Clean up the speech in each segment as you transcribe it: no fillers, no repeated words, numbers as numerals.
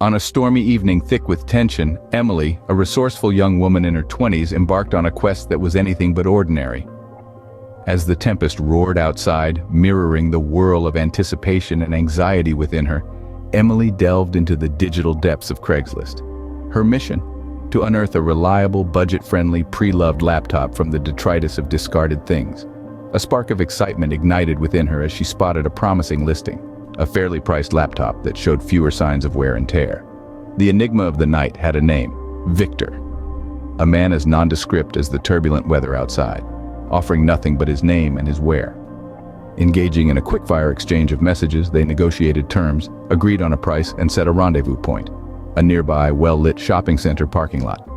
On a stormy evening thick with tension, Emily, a resourceful young woman in her 20s, embarked on a quest that was anything but ordinary. As the tempest roared outside, mirroring the whirl of anticipation and anxiety within her, Emily delved into the digital depths of Craigslist. Her mission? To unearth a reliable, budget-friendly, pre-loved laptop from the detritus of discarded things. A spark of excitement ignited within her as she spotted a promising listing, a fairly priced laptop that showed fewer signs of wear and tear. The enigma of the night had a name: Victor. A man as nondescript as the turbulent weather outside, offering nothing but his name and his wear. Engaging in a quick-fire exchange of messages, they negotiated terms, agreed on a price, and set a rendezvous point: a nearby, well-lit shopping center parking lot.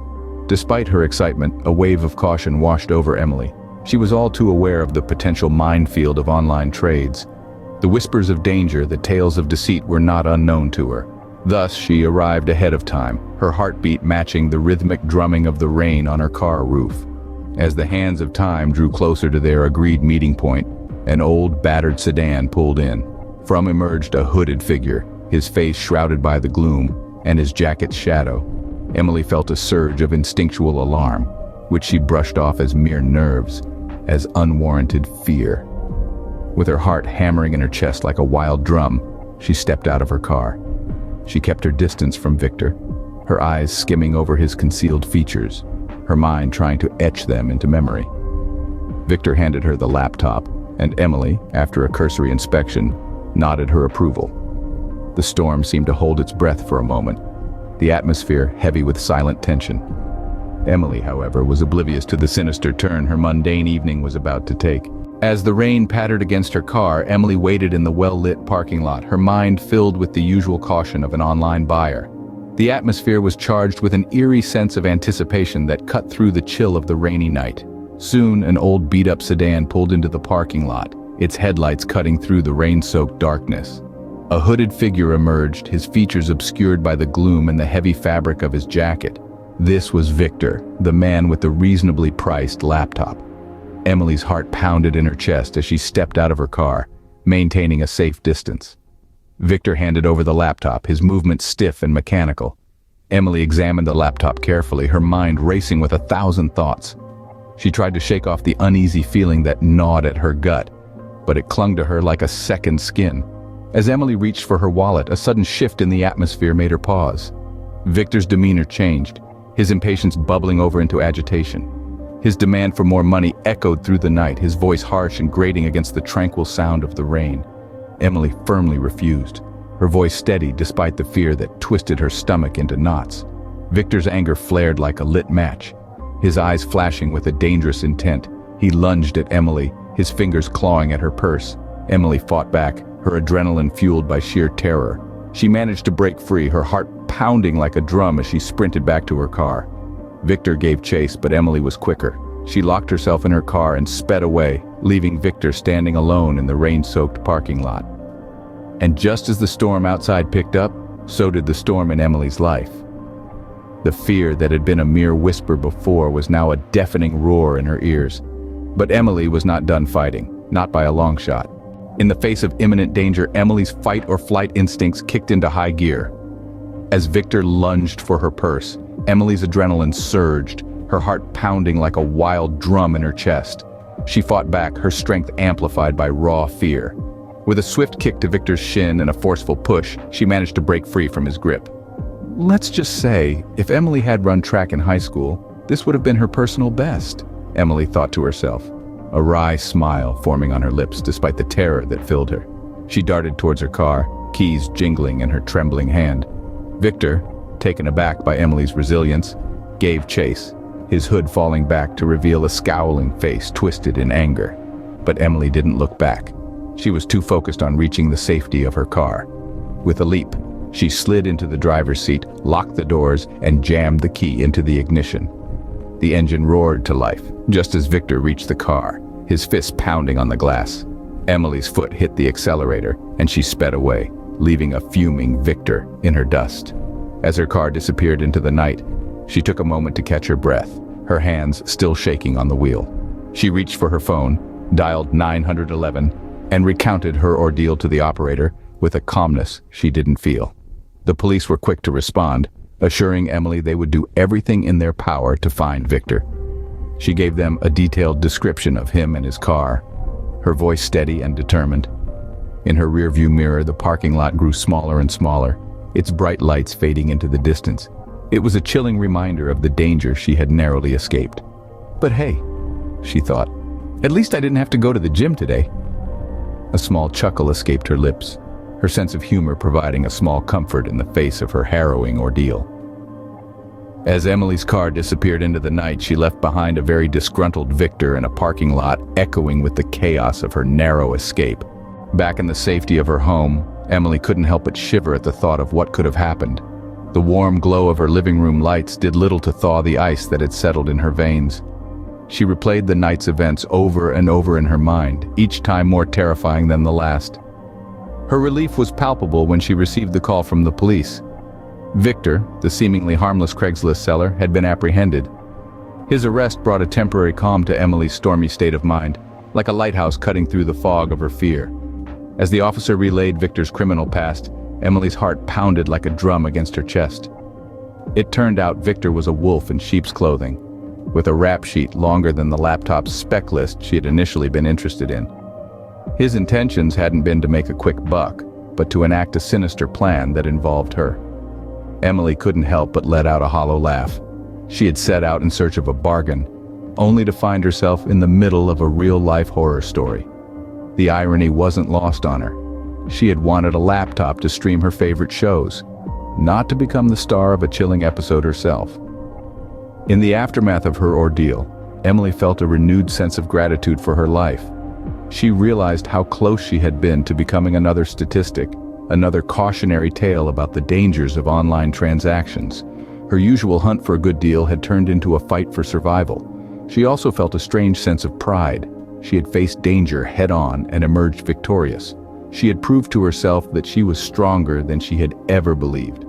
Despite her excitement, a wave of caution washed over Emily. She was all too aware of the potential minefield of online trades. The whispers of danger, the tales of deceit were not unknown to her. Thus, she arrived ahead of time, her heartbeat matching the rhythmic drumming of the rain on her car roof. As the hands of time drew closer to their agreed meeting point, an old, battered sedan pulled in. From emerged a hooded figure, his face shrouded by the gloom, and his jacket's shadow. Emily felt a surge of instinctual alarm, which she brushed off as mere nerves, as unwarranted fear. With her heart hammering in her chest like a wild drum, she stepped out of her car. She kept her distance from Victor, her eyes skimming over his concealed features, her mind trying to etch them into memory. Victor handed her the laptop, and Emily, after a cursory inspection, nodded her approval. The storm seemed to hold its breath for a moment, the atmosphere heavy with silent tension. Emily, however, was oblivious to the sinister turn her mundane evening was about to take. As the rain pattered against her car, Emily waited in the well-lit parking lot, her mind filled with the usual caution of an online buyer. The atmosphere was charged with an eerie sense of anticipation that cut through the chill of the rainy night. Soon, an old beat-up sedan pulled into the parking lot, its headlights cutting through the rain-soaked darkness. A hooded figure emerged, his features obscured by the gloom and the heavy fabric of his jacket. This was Victor, the man with the reasonably priced laptop. Emily's heart pounded in her chest as she stepped out of her car, maintaining a safe distance. Victor handed over the laptop, his movements stiff and mechanical. Emily examined the laptop carefully, her mind racing with 1,000 thoughts. She tried to shake off the uneasy feeling that gnawed at her gut, but it clung to her like a second skin. As Emily reached for her wallet, a sudden shift in the atmosphere made her pause. Victor's demeanor changed, his impatience bubbling over into agitation. His demand for more money echoed through the night, his voice harsh and grating against the tranquil sound of the rain. Emily firmly refused, her voice steady despite the fear that twisted her stomach into knots. Victor's anger flared like a lit match, his eyes flashing with a dangerous intent. He lunged at Emily, his fingers clawing at her purse. Emily fought back, her adrenaline fueled by sheer terror. She managed to break free, her heart pounding like a drum as she sprinted back to her car. Victor gave chase, but Emily was quicker. She locked herself in her car and sped away, leaving Victor standing alone in the rain-soaked parking lot. And just as the storm outside picked up, so did the storm in Emily's life. The fear that had been a mere whisper before was now a deafening roar in her ears. But Emily was not done fighting, not by a long shot. In the face of imminent danger, Emily's fight-or-flight instincts kicked into high gear. As Victor lunged for her purse, Emily's adrenaline surged, her heart pounding like a wild drum in her chest. She fought back, her strength amplified by raw fear. With a swift kick to Victor's shin and a forceful push, she managed to break free from his grip. Let's just say, if Emily had run track in high school, this would have been her personal best, Emily thought to herself, a wry smile forming on her lips despite the terror that filled her. She darted towards her car, keys jingling in her trembling hand. Victor, taken aback by Emily's resilience, gave chase, his hood falling back to reveal a scowling face twisted in anger. But Emily didn't look back. She was too focused on reaching the safety of her car. With a leap, she slid into the driver's seat, locked the doors, and jammed the key into the ignition. The engine roared to life, just as Victor reached the car, his fist pounding on the glass. Emily's foot hit the accelerator, and she sped away, leaving a fuming Victor in her dust. As her car disappeared into the night, she took a moment to catch her breath, her hands still shaking on the wheel. She reached for her phone, dialed 911, and recounted her ordeal to the operator with a calmness she didn't feel. The police were quick to respond, assuring Emily they would do everything in their power to find Victor. She gave them a detailed description of him and his car, her voice steady and determined. In her rearview mirror, the parking lot grew smaller and smaller, its bright lights fading into the distance. It was a chilling reminder of the danger she had narrowly escaped. But hey, she thought, at least I didn't have to go to the gym today. A small chuckle escaped her lips, her sense of humor providing a small comfort in the face of her harrowing ordeal. As Emily's car disappeared into the night, she left behind a very disgruntled Victor in a parking lot echoing with the chaos of her narrow escape. Back in the safety of her home, Emily couldn't help but shiver at the thought of what could have happened. The warm glow of her living room lights did little to thaw the ice that had settled in her veins. She replayed the night's events over and over in her mind, each time more terrifying than the last. Her relief was palpable when she received the call from the police. Victor, the seemingly harmless Craigslist seller, had been apprehended. His arrest brought a temporary calm to Emily's stormy state of mind, like a lighthouse cutting through the fog of her fear. As the officer relayed Victor's criminal past, Emily's heart pounded like a drum against her chest. It turned out Victor was a wolf in sheep's clothing, with a rap sheet longer than the laptop's spec list she had initially been interested in. His intentions hadn't been to make a quick buck, but to enact a sinister plan that involved her. Emily couldn't help but let out a hollow laugh. She had set out in search of a bargain, only to find herself in the middle of a real-life horror story. The irony wasn't lost on her. She had wanted a laptop to stream her favorite shows, not to become the star of a chilling episode herself. In the aftermath of her ordeal, Emily felt a renewed sense of gratitude for her life. She realized how close she had been to becoming another statistic, another cautionary tale about the dangers of online transactions. Her usual hunt for a good deal had turned into a fight for survival. She also felt a strange sense of pride. She had faced danger head-on and emerged victorious. She had proved to herself that she was stronger than she had ever believed.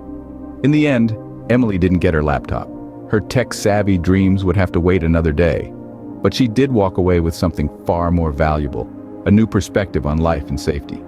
In the end, Emily didn't get her laptop. Her tech-savvy dreams would have to wait another day. But she did walk away with something far more valuable, a new perspective on life and safety.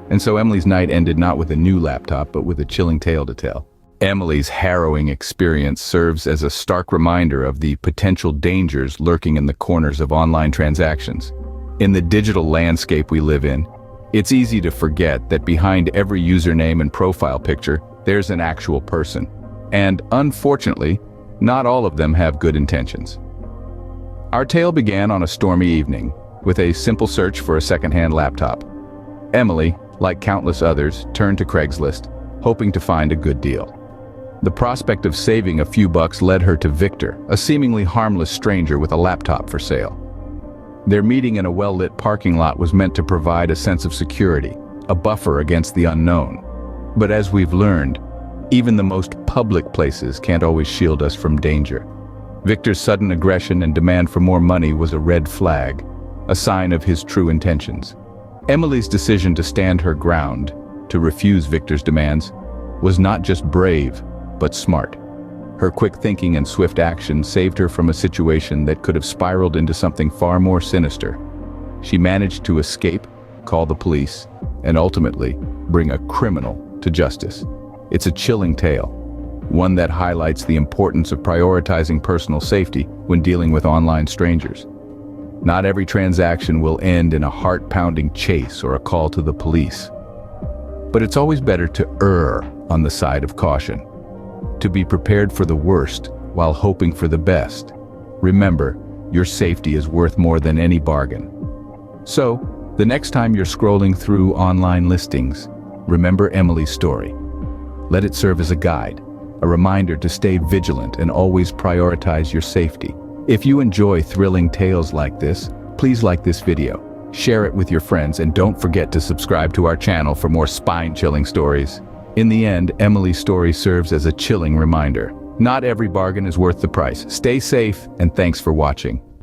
And so Emily's night ended not with a new laptop, but with a chilling tale to tell. Emily's harrowing experience serves as a stark reminder of the potential dangers lurking in the corners of online transactions. In the digital landscape we live in, it's easy to forget that behind every username and profile picture, there's an actual person. And unfortunately, not all of them have good intentions. Our tale began on a stormy evening, with a simple search for a second-hand laptop. Emily, like countless others, turned to Craigslist, hoping to find a good deal. The prospect of saving a few bucks led her to Victor, a seemingly harmless stranger with a laptop for sale. Their meeting in a well-lit parking lot was meant to provide a sense of security, a buffer against the unknown. But as we've learned, even the most public places can't always shield us from danger. Victor's sudden aggression and demand for more money was a red flag, a sign of his true intentions. Emily's decision to stand her ground, to refuse Victor's demands, was not just brave, but smart. Her quick thinking and swift action saved her from a situation that could have spiraled into something far more sinister. She managed to escape, call the police, and ultimately bring a criminal to justice. It's a chilling tale, one that highlights the importance of prioritizing personal safety when dealing with online strangers. Not every transaction will end in a heart-pounding chase or a call to the police. But it's always better to err on the side of caution, to be prepared for the worst while hoping for the best. Remember, your safety is worth more than any bargain. So, the next time you're scrolling through online listings, remember Emily's story. Let it serve as a guide, a reminder to stay vigilant and always prioritize your safety. If you enjoy thrilling tales like this, please like this video, share it with your friends, and don't forget to subscribe to our channel for more spine-chilling stories. In the end, Emily's story serves as a chilling reminder. Not every bargain is worth the price. Stay safe, and thanks for watching.